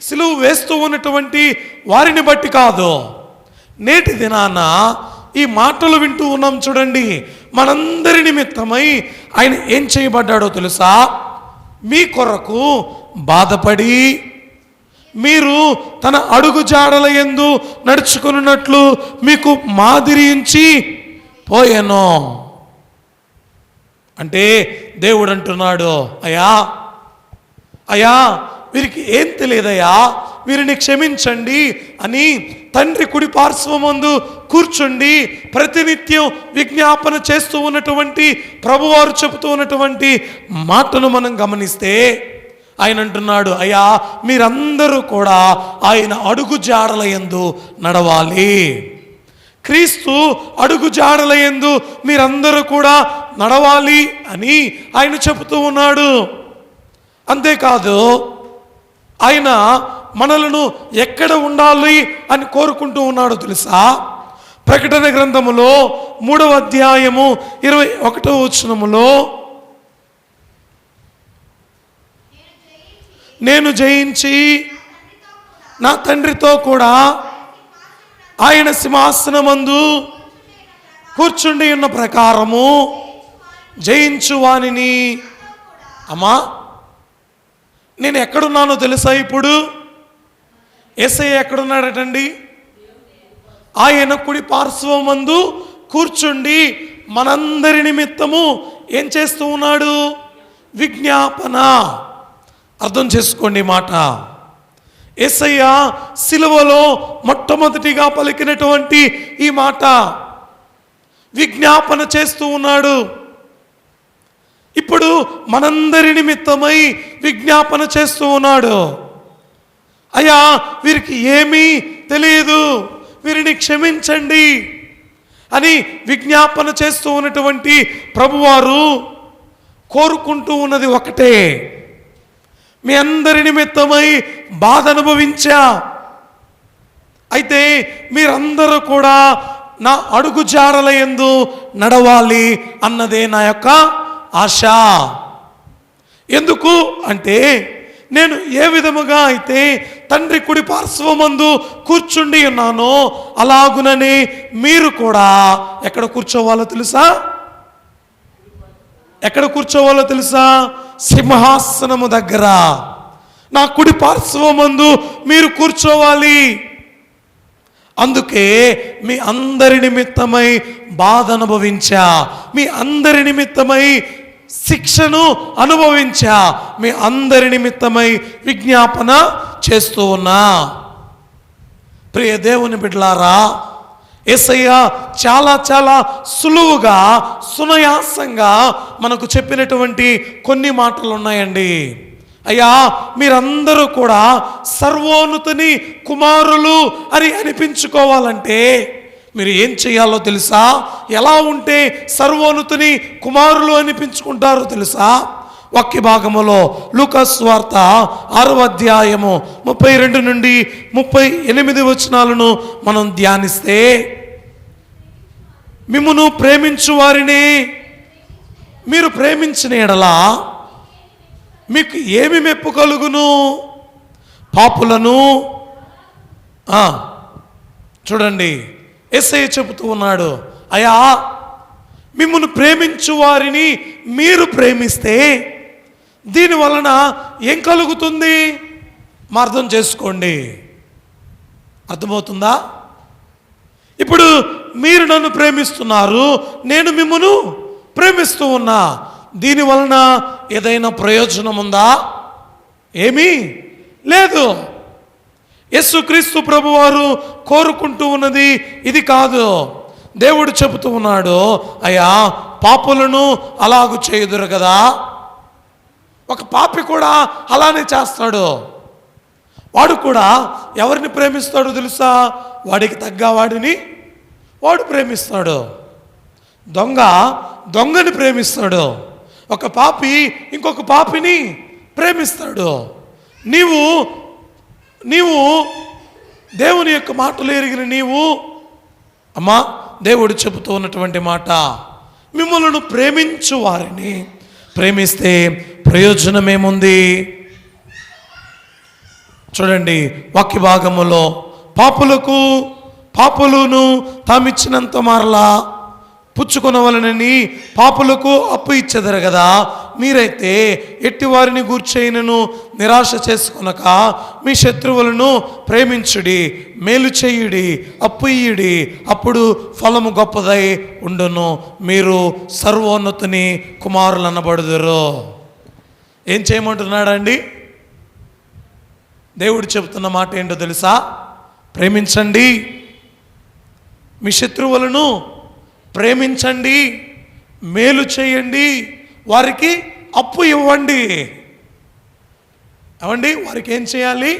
సిలువ వేస్తూ ఉన్నటువంటి వారిని బట్టి కాదు. నేటి దినాన ఈ మాటలు వింటూ ఉన్నాం చూడండి, మనందరి నిమిత్తమై ఆయన ఏం చేయబడ్డాడో తెలుసా? మీ కొరకు బాధపడి, మీరు తన అడుగు జాడల యందు నడుచుకున్నట్లు మీకు మాదిరించి పోయాను. అంటే దేవుడు అంటున్నాడు, అయ్యా అయ్యా వీరికి ఏం తెలియదయ్యా, వీరిని క్షమించండి అని తండ్రి కుడి పార్శ్వమందు కూర్చుండి ప్రతినిత్యం విజ్ఞాపన చేస్తూ ఉన్నటువంటి ప్రభువారు చెబుతూ ఉన్నటువంటి మాటను మనం గమనిస్తే ఆయన అంటున్నాడు, అయ్యా మీరందరూ కూడా ఆయన అడుగు జాడల యందు నడవాలి. క్రీస్తు అడుగు జాడల యందు మీరందరూ కూడా నడవాలి అని ఆయన చెబుతూ ఉన్నాడు. అంతేకాదు, ఆయన మనలను ఎక్కడ ఉండాలి అని కోరుకుంటూ ఉన్నాడో తెలుసా? ప్రకటన గ్రంథములో 3వ అధ్యాయము 21వ వచనములో, నేను జయించి నా తండ్రితో కూడా ఆయన సింహాసనమందు కూర్చుండి ఉన్న ప్రకారము జయించు వానిని. అమ్మా, నేను ఎక్కడున్నానో తెలుసా? ఇప్పుడు యేసయ్య ఎక్కడున్నాడటండి? ఆయన కుడి పార్శ్వమందు కూర్చుండి మనందరి నిమిత్తము ఏం చేస్తూ ఉన్నాడు? విజ్ఞాపన. అర్థం చేసుకోండి మాట. యేసయ్య సిలువలో మొట్టమొదటిగా పలికినటువంటి ఈ మాట విజ్ఞాపన చేస్తూ ఉన్నాడు. ఇప్పుడు మనందరి నిమిత్తమై విజ్ఞాపన చేస్తూ ఉన్నాడు. అయ్యా వీరికి ఏమీ తెలియదు, వీరిని క్షమించండి అని విజ్ఞాపన చేస్తూ ఉన్నటువంటి ప్రభువారు కోరుకుంటూ ఉన్నది ఒకటే, మీ అందరి నిమిత్తమై బాధ అనుభవించా, అయితే మీరందరూ కూడా నా అడుగు జాడల యందు నడవాలి అన్నదే నా యొక్క ఆశ. ఎందుకు అంటే, నేను ఏ విధముగా అయితే తండ్రి కుడి పార్శ్వమందు కూర్చుండి ఉన్నానో అలాగుననే మీరు కూడా ఎక్కడ కూర్చోవాలో తెలుసా? ఎక్కడ కూర్చోవాలో తెలుసా? సింహాసనము దగ్గర నా కుడి పార్శ్వమందు మీరు కూర్చోవాలి. అందుకే మీ అందరి నిమిత్తమై బాధ అనుభవించా, మీ అందరి నిమిత్తమై శిక్షను అనుభవించా, మీ అందరి నిమిత్తమై విజ్ఞాపన చేస్తూ ఉన్నా. ప్రియ దేవుని బిడ్డలారా, యేసయ్య చాలా చాలా సులువుగా సునాయాసంగా మనకు చెప్పినటువంటి కొన్ని మాటలు ఉన్నాయండి. అయ్యా మీరందరూ కూడా సర్వోన్నతుని కుమారులు అని అనిపించుకోవాలంటే మీరు ఏం చేయాలో తెలుసా? ఎలా ఉంటే సర్వోన్నతుని కుమారులు అనిపించుకుంటారో తెలుసా? వాక్య భాగములో లూకా సువార్త 6వ అధ్యాయము 32 నుండి 38 వచనాలను మనం ధ్యానిస్తే, మిమ్మును ప్రేమించు వారిని మీరు ప్రేమించిన ఎడల మీకు ఏమి మెప్పు కలుగును? పాపులను చూడండి, యేసయ్య చెబుతూ ఉన్నాడు, అయ్యా మిమ్మును ప్రేమించు వారిని మీరు ప్రేమిస్తే దీని వలన ఏం కలుగుతుంది? అర్థం చేసుకోండి. అర్థమవుతుందా? ఇప్పుడు మీరు నన్ను ప్రేమిస్తున్నారు, నేను మిమ్మును ప్రేమిస్తూ ఉన్నా, దీని వలన ఏదైనా ప్రయోజనం ఉందా? ఏమీ లేదు. యేసుక్రీస్తు ప్రభువారు కోరుకుంటూ ఉన్నది ఇది కాదు. దేవుడు చెబుతూ ఉన్నాడు, అయ్యా పాపులను అలాగు చేయుదురు కదా. ఒక పాపి కూడా అలానే చేస్తాడు. వాడు కూడా ఎవరిని ప్రేమిస్తాడో తెలుసా? వాడికి తగ్గ వాడిని వాడు ప్రేమిస్తాడు. దొంగ దొంగని ప్రేమిస్తాడు. ఒక పాపి ఇంకొక పాపిని ప్రేమిస్తాడు. నీవు దేవుని యొక్క మాటలు ఎరిగిన నీవు అమ్మా, దేవుడు చెబుతూ ఉన్నటువంటి మాట, మిమ్మల్ని ప్రేమించు వారిని ప్రేమిస్తే ప్రయోజనమేముంది? చూడండి, వాక్య భాగములో పాపులను తామిచ్చినంత మరలా పుచ్చుకొనవలనని పాపులకు అప్పు ఇచ్చెదరు కదా. మీరైతే ఎట్టి వారిని గూర్చైనను నిరాశ చేసుకొనక మీ శత్రువులను ప్రేమించుడి, మేలు చేయుడి, అప్పు ఇయ్యుడి, అప్పుడు ఫలము గొప్పదై ఉండును, మీరు సర్వోన్నతుని కుమారులు అనబడుదురు. ఏం చేయమంటున్నాడండి? దేవుడు చెబుతున్న మాట ఏంటో తెలుసా? ప్రేమించండి, మీ శత్రువులను ప్రేమించండి, మేలు చేయండి, వారికి అప్పు ఇవ్వండి. అవండి, వారికి ఏం చేయాలి?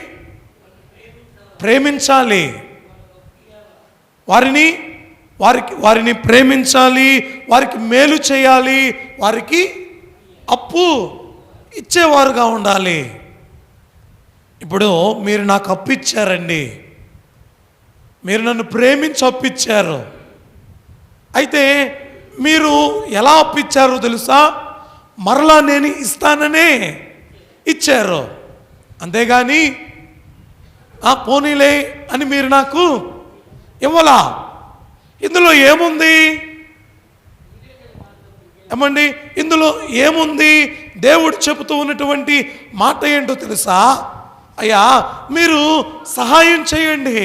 ప్రేమించాలి. వారిని ప్రేమించాలి, వారికి మేలు చేయాలి, వారికి అప్పు ఇచ్చేవారుగా ఉండాలి. ఇప్పుడు మీరు నాకు అప్పు ఇచ్చారండి, మీరు నన్ను ప్రేమించి అప్పిచ్చారు. అయితే మీరు ఎలా అప్పిచ్చారో తెలుసా? మరలా నేను ఇస్తాననే ఇచ్చారు. అంతేగాని పోనీలే అని మీరు నాకు ఇవ్వలా. ఇందులో ఏముంది? ఏమండి, ఇందులో ఏముంది? దేవుడు చెబుతూ ఉన్నటువంటి మాట ఏంటో తెలుసా? అయ్యా, మీరు సహాయం చేయండి,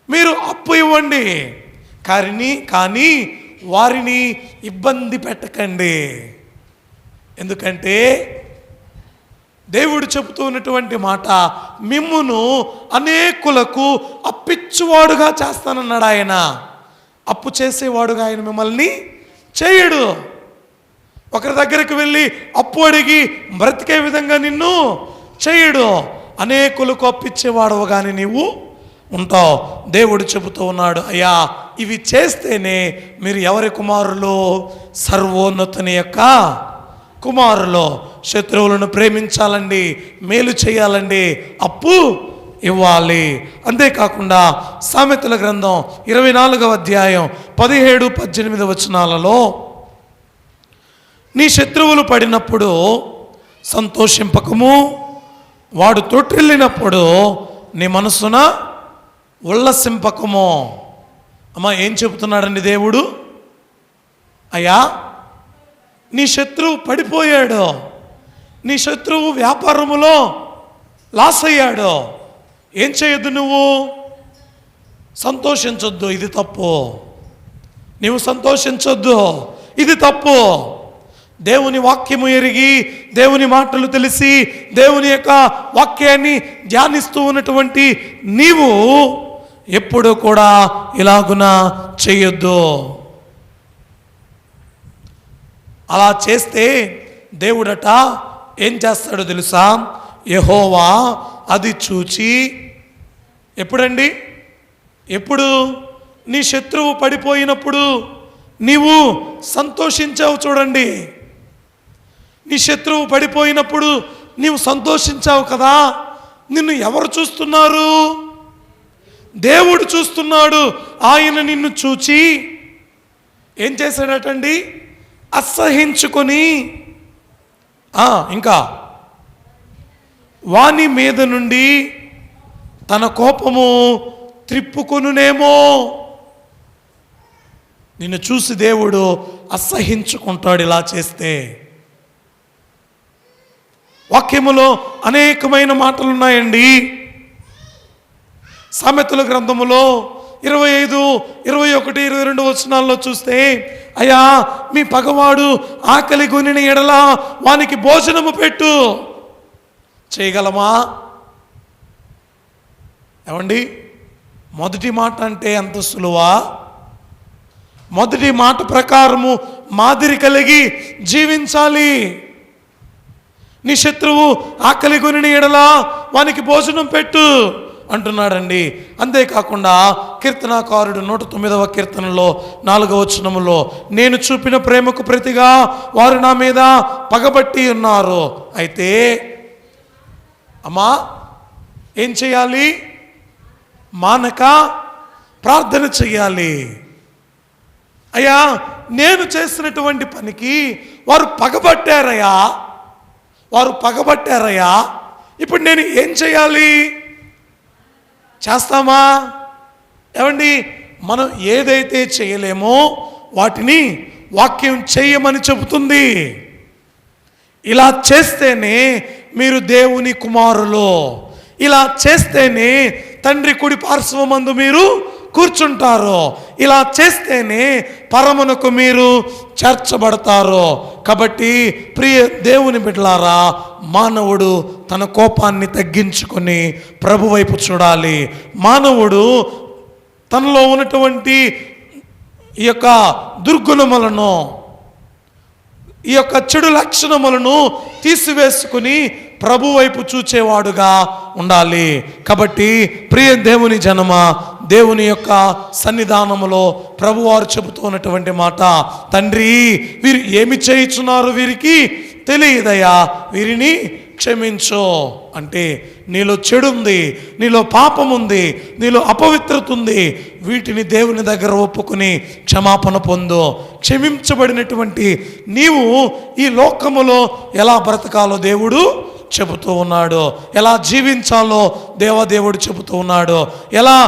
మీరు అప్పు ఇవ్వండి, కానీ వారిని ఇబ్బంది పెట్టకండి. ఎందుకంటే దేవుడు చెబుతూ ఉన్నటువంటి మాట, మిమ్మును అనేకులకు అప్పిచ్చువాడుగా చేస్తానన్నాడు ఆయన. అప్పు చేసేవాడుగా ఆయన మిమ్మల్ని చేయడు. ఒకరి దగ్గరికి వెళ్ళి అప్పు అడిగి బ్రతికే విధంగా నిన్ను చేయడు. అనేకులకు అప్పిచ్చేవాడవు కానీ నీవు ఉంటావు. దేవుడు చెబుతూ ఉన్నాడు, అయ్యా, ఇవి చేస్తేనే మీరు ఎవరి కుమారులు? సర్వోన్నతుని యొక్క కుమారులు. శత్రువులను ప్రేమించాలండి, మేలు చేయాలండి, అప్పు ఇవ్వాలి. అంతేకాకుండా సామెతల గ్రంథం 24వ అధ్యాయం 17-18 వచనాలలో, నీ శత్రువులు పడినప్పుడు సంతోషింపకము, వాడు తొట్టిల్లినప్పుడు నీ మనసున ఉల్లసింపకము. అమ్మా, ఏం చెబుతున్నాడండి దేవుడు? అయ్యా, నీ శత్రువు పడిపోయాడు, నీ శత్రువు వ్యాపారములో లాస్ అయ్యాడు, ఏం చేయొద్దు? నువ్వు సంతోషించొద్దు, ఇది తప్పు. నీవు సంతోషించొద్దు, ఇది తప్పు. దేవుని వాక్యము ఎరిగి, దేవుని మాటలు తెలిసి, దేవుని యొక్క వాక్యాన్ని ధ్యానిస్తూ ఉన్నటువంటి నీవు ఎప్పుడు కూడా ఇలాగున చేయొద్దు. అలా చేస్తే దేవుడట ఏం చేస్తాడో తెలుసా? యెహోవా అది చూచి, ఎప్పుడండి? ఎప్పుడు? నీ శత్రువు పడిపోయినప్పుడు నీవు సంతోషించావు. చూడండి, నీ శత్రువు పడిపోయినప్పుడు నీవు సంతోషించావు కదా. నిన్ను ఎవరు చూస్తున్నారు? దేవుడు చూస్తున్నాడు. ఆయన నిన్ను చూచి ఏం చేశాడటండి? అసహించుకొని ఇంకా వాని మీద నుండి తన కోపము త్రిప్పుకొనునేమో. నిన్ను చూసి దేవుడు అసహించుకుంటాడు ఇలా చేస్తే. వాక్యములో అనేకమైన మాటలు ఉన్నాయండి. సామెతల గ్రంథములో 25, 21, 22 వచనాల్లో చూస్తే, అయ్యా, మీ పగవాడు ఆకలి కొనిన ఎడల వానికి భోజనము పెట్టు. చేయగలమా? ఏమండి, మొదటి మాట అంటే ఎంత సులువా? మొదటి మాట ప్రకారము మాదిరి కలిగి జీవించాలి. నీ శత్రువు ఆకలి కొనిన ఎడల వానికి భోజనం పెట్టు అంటున్నాడండి. అంతేకాకుండా కీర్తనాకారుడు 109వ కీర్తనలో 4వ వచనములో, నేను చూపిన ప్రేమకు ప్రతిగా వారు నా మీద పగబట్టి ఉన్నారు. అయితే అమ్మా, ఏం చేయాలి? మానక ప్రార్థన చెయ్యాలి. అయ్యా, నేను చేసినటువంటి పనికి వారు పగబట్టారయ్యా, ఇప్పుడు నేను ఏం చేయాలి? చేస్తామా? ఏమండి, మనం ఏదైతే చేయలేమో వాటిని వాక్యం చేయమని చెబుతుంది. ఇలా చేస్తేనే మీరు దేవుని కుమారులు, ఇలా చేస్తేనే తండ్రి కుడి పార్శ్వమందు మీరు కూర్చుంటారు, ఇలా చేస్తేనే పరమునకు మీరు చేర్చబడతారు. కాబట్టి ప్రియ దేవుని బిడ్డలారా, మానవుడు తన కోపాన్ని తగ్గించుకొని ప్రభు వైపు చూడాలి. మానవుడు తనలో ఉన్నటువంటి ఈ యొక్క దుర్గుణములను, ఈ యొక్క చెడు లక్షణములను తీసివేసుకుని ప్రభు వైపు చూచేవాడుగా ఉండాలి. కాబట్టి ప్రియ దేవుని జనమా, దేవుని యొక్క సన్నిధానములో ప్రభువారు చెబుతూ ఉన్నటువంటి మాట, తండ్రి వీరు ఏమి చేయుచున్నారు, వీరికి తెలియదయ్యా, వీరిని క్షమించు. అంటే నీలో చెడు ఉంది, నీలో పాపం ఉంది, నీలో అపవిత్రత ఉంది. వీటిని దేవుని దగ్గర ఒప్పుకుని క్షమాపణ పొందు. క్షమించబడినటువంటి నీవు ఈ లోకములో ఎలా బ్రతకాలో దేవుడు చెబుతూ ఉన్నాడు, ఎలా జీవించాలో దేవదేవుడు చెబుతూ ఉన్నాడు, ఎలా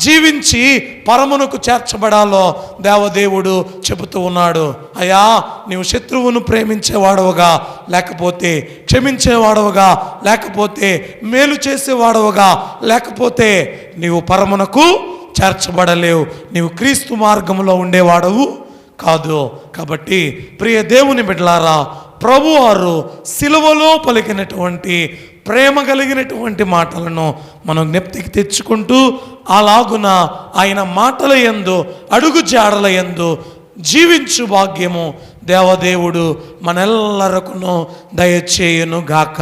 జీవించి పరమునకు చేర్చబడాలో దేవదేవుడు చెబుతూ ఉన్నాడు. అయ్యా, నీవు శత్రువును ప్రేమించేవాడవుగా, లేకపోతే క్షమించేవాడవుగా, లేకపోతే మేలు చేసేవాడవుగా, లేకపోతే నీవు పరమునకు చేర్చబడలేవు. నీవు క్రీస్తు మార్గంలో ఉండేవాడవు కాదు. కాబట్టి ప్రియ దేవుని బిడ్డలారా, ప్రభువారు సిలువలో పలికినటువంటి ప్రేమ కలిగినటువంటి మాటలను మనం జ్ఞప్తికి తెచ్చుకుంటూ, అలాగున ఆయన మాటల యందు, అడుగు జాడల యందు జీవించు భాగ్యము దేవదేవుడు మనెల్లరకును దయచేయును గాక.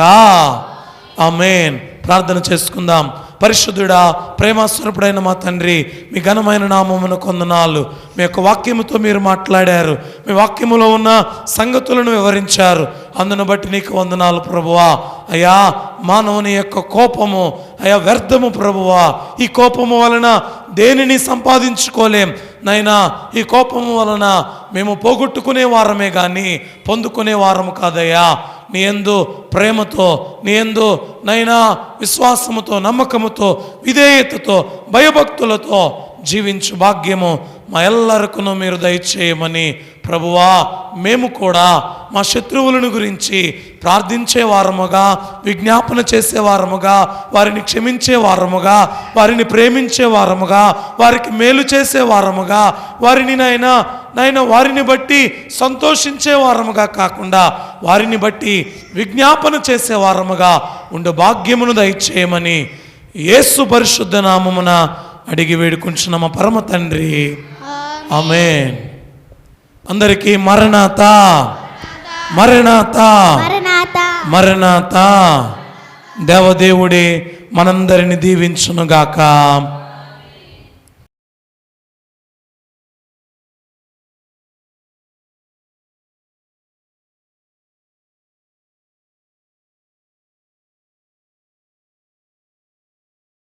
ఆమేన్. ప్రార్థన చేసుకుందాం. పరిశుద్ధుడా, ప్రేమస్వరూపుడైన మా తండ్రి, మీ ఘనమైన నామమున కొందనాలు. మీ యొక్క వాక్యముతో మీరు మాట్లాడారు, మీ వాక్యములో ఉన్న సంగతులను వివరించారు. అందును బట్టి నీకు వందనాలు ప్రభువా. అయ్యా, మానవుని యొక్క కోపము అయ్యా వ్యర్థము ప్రభువా. ఈ కోపము వలన దేనిని సంపాదించుకోలేం నైనా. ఈ కోపము వలన మేము పోగొట్టుకునే వారమే కానీ పొందుకునే వారము కాదయ్యా. నీ యందు ప్రేమతో, నీ యందు నైనా విశ్వాసముతో, నమ్మకముతో, విధేయతతో, భయభక్తులతో జీవించు భాగ్యము మా ఎల్లరకును మీరు దయచేయమని ప్రభువా, మేము కూడా మా శత్రువులను గురించి ప్రార్థించే వారముగా, విజ్ఞాపన చేసే వారముగా, వారిని క్షమించే వారముగా, వారిని ప్రేమించే వారముగా, వారికి మేలు చేసే వారముగా, వారిని నైనా వారిని బట్టి సంతోషించే వారముగా కాకుండా వారిని బట్టి విజ్ఞాపన చేసే వారముగా ఉండే భాగ్యమును దయచేయమని యేసు పరిశుద్ధ నామమున అడిగి వేడుకుంటున్నాము పరమ తండ్రి. ఆమేన్. అందరికీ మరణాతా, మరణాతా, మరణాతా. దేవదేవుడే మనందరిని దీవించునుగాక.